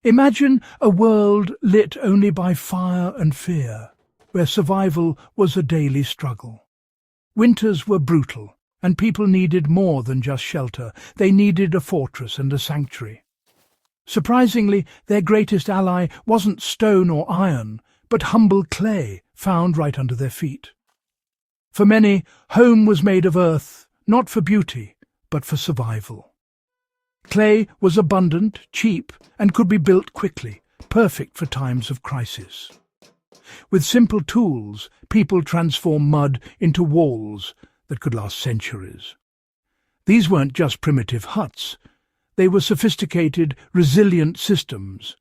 Imagine a world lit only by fire and fear, where survival was a daily struggle. Winters were brutal, and people needed more than just shelter. They needed a fortress and a sanctuary. Surprisingly, their greatest ally wasn't stone or iron, but humble clay found right under their feet. For many, home was made of earth, not for beauty, but for survival. Clay was abundant, cheap, and could be built quickly, perfect for times of crisis. With simple tools, people transformed mud into walls that could last centuries. These weren't just primitive huts. They were sophisticated, resilient systems.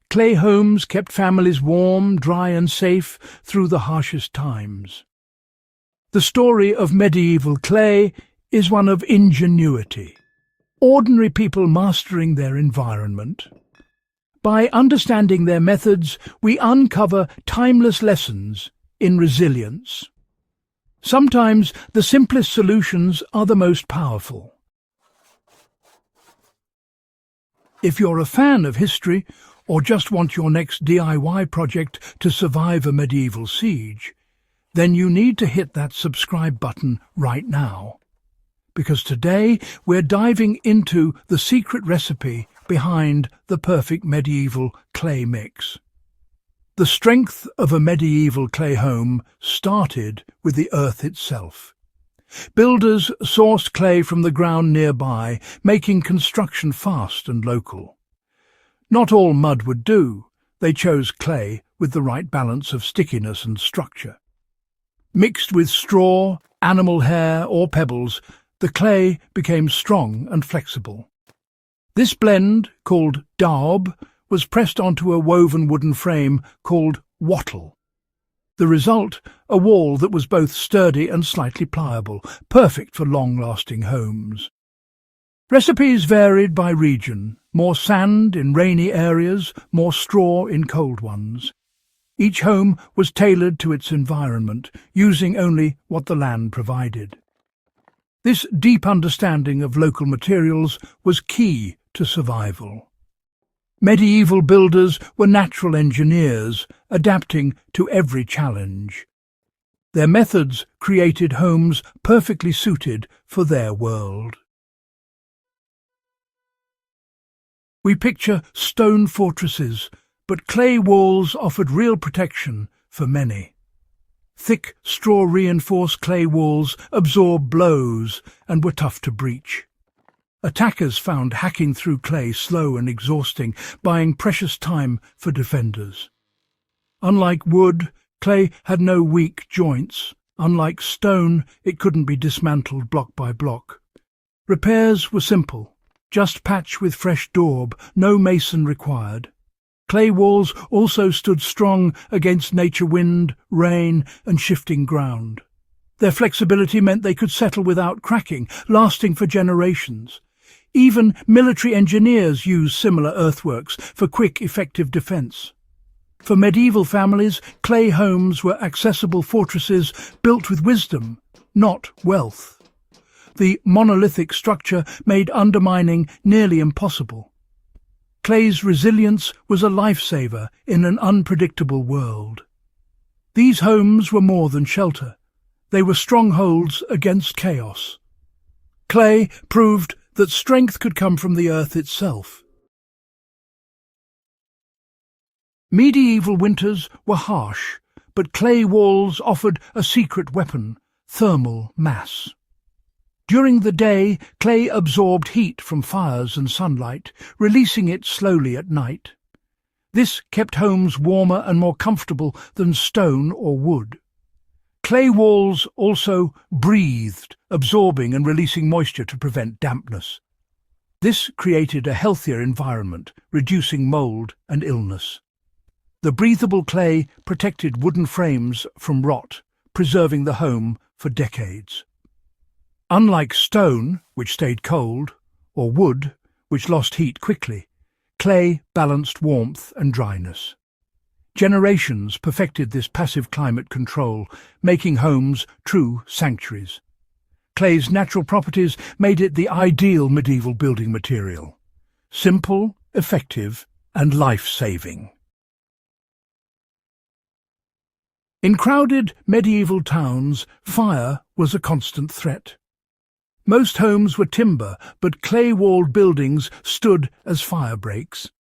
Clay homes kept families warm, dry and safe through the harshest times. The story of medieval clay is one of ingenuity. Ordinary people mastering their environment. By understanding their methods, we uncover timeless lessons in resilience. Sometimes the simplest solutions are the most powerful. If you're a fan of history, or just want your next DIY project to survive a medieval siege, then you need to hit that subscribe button right now. Because today we're diving into the secret recipe behind the perfect medieval clay mix. The strength of a medieval clay home started with the earth itself. Builders sourced clay from the ground nearby, making construction fast and local. Not all mud would do. They chose clay with the right balance of stickiness and structure. Mixed with straw, animal hair or pebbles, the clay became strong and flexible. This blend, called daub, was pressed onto a woven wooden frame called wattle. The result, a wall that was both sturdy and slightly pliable, perfect for long-lasting homes. Recipes varied by region, more sand in rainy areas, more straw in cold ones. Each home was tailored to its environment, using only what the land provided. This deep understanding of local materials was key to survival. Medieval builders were natural engineers, adapting to every challenge. Their methods created homes perfectly suited for their world. We picture stone fortresses, but clay walls offered real protection for many. Thick, straw-reinforced clay walls absorbed blows and were tough to breach. Attackers found hacking through clay slow and exhausting, buying precious time for defenders. Unlike wood, clay had no weak joints. Unlike stone, it couldn't be dismantled block by block. Repairs were simple. Just patch with fresh daub, no mason required. Clay walls also stood strong against nature wind, rain and shifting ground. Their flexibility meant they could settle without cracking, lasting for generations. Even military engineers used similar earthworks for quick, effective defence. For medieval families, clay homes were accessible fortresses built with wisdom, not wealth. The monolithic structure made undermining nearly impossible. Clay's resilience was a lifesaver in an unpredictable world. These homes were more than shelter. They were strongholds against chaos. Clay proved that strength could come from the earth itself. Medieval winters were harsh, but clay walls offered a secret weapon, thermal mass. During the day, clay absorbed heat from fires and sunlight, releasing it slowly at night. This kept homes warmer and more comfortable than stone or wood. Clay walls also breathed, absorbing and releasing moisture to prevent dampness. This created a healthier environment, reducing mold and illness. The breathable clay protected wooden frames from rot, preserving the home for decades. Unlike stone, which stayed cold, or wood, which lost heat quickly, clay balanced warmth and dryness. Generations perfected this passive climate control, making homes true sanctuaries. Clay's natural properties made it the ideal medieval building material. Simple, effective, and life-saving. In crowded medieval towns, fire was a constant threat. Most homes were timber, but clay-walled buildings stood as fire breaks.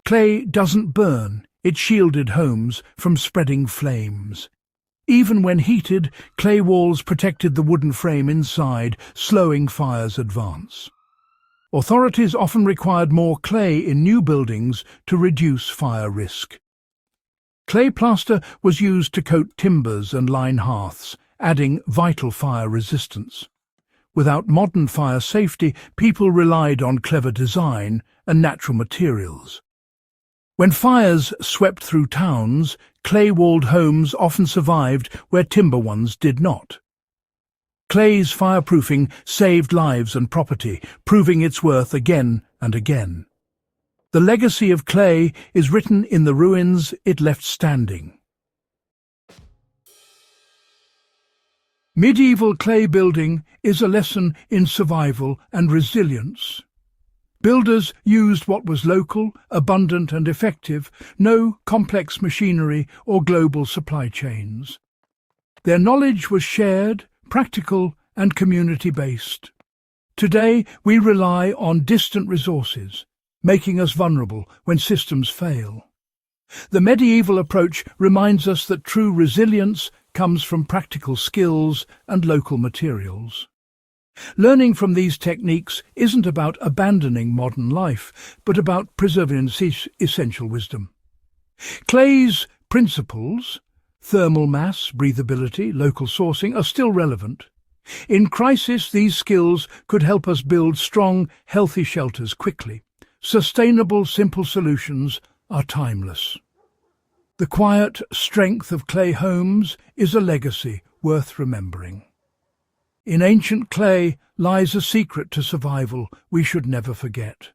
Clay doesn't burn, it shielded homes from spreading flames. Even when heated, clay walls protected the wooden frame inside, slowing fire's advance. Authorities often required more clay in new buildings to reduce fire risk. Clay plaster was used to coat timbers and line hearths, adding vital fire resistance. Without modern fire safety, people relied on clever design and natural materials. When fires swept through towns, clay-walled homes often survived where timber ones did not. Clay's fireproofing saved lives and property, proving its worth again and again. The legacy of clay is written in the ruins it left standing. Medieval clay building is a lesson in survival and resilience. Builders used what was local, abundant and effective, no complex machinery or global supply chains. Their knowledge was shared, practical and community-based. Today we rely on distant resources, making us vulnerable when systems fail. The medieval approach reminds us that true resilience comes from practical skills and local materials. Learning from these techniques isn't about abandoning modern life, but about preserving essential wisdom. Clay's principles, thermal mass, breathability, local sourcing, are still relevant. In crisis, these skills could help us build strong, healthy shelters quickly. Sustainable, simple solutions are timeless. The quiet strength of clay homes is a legacy worth remembering. In ancient clay lies a secret to survival we should never forget.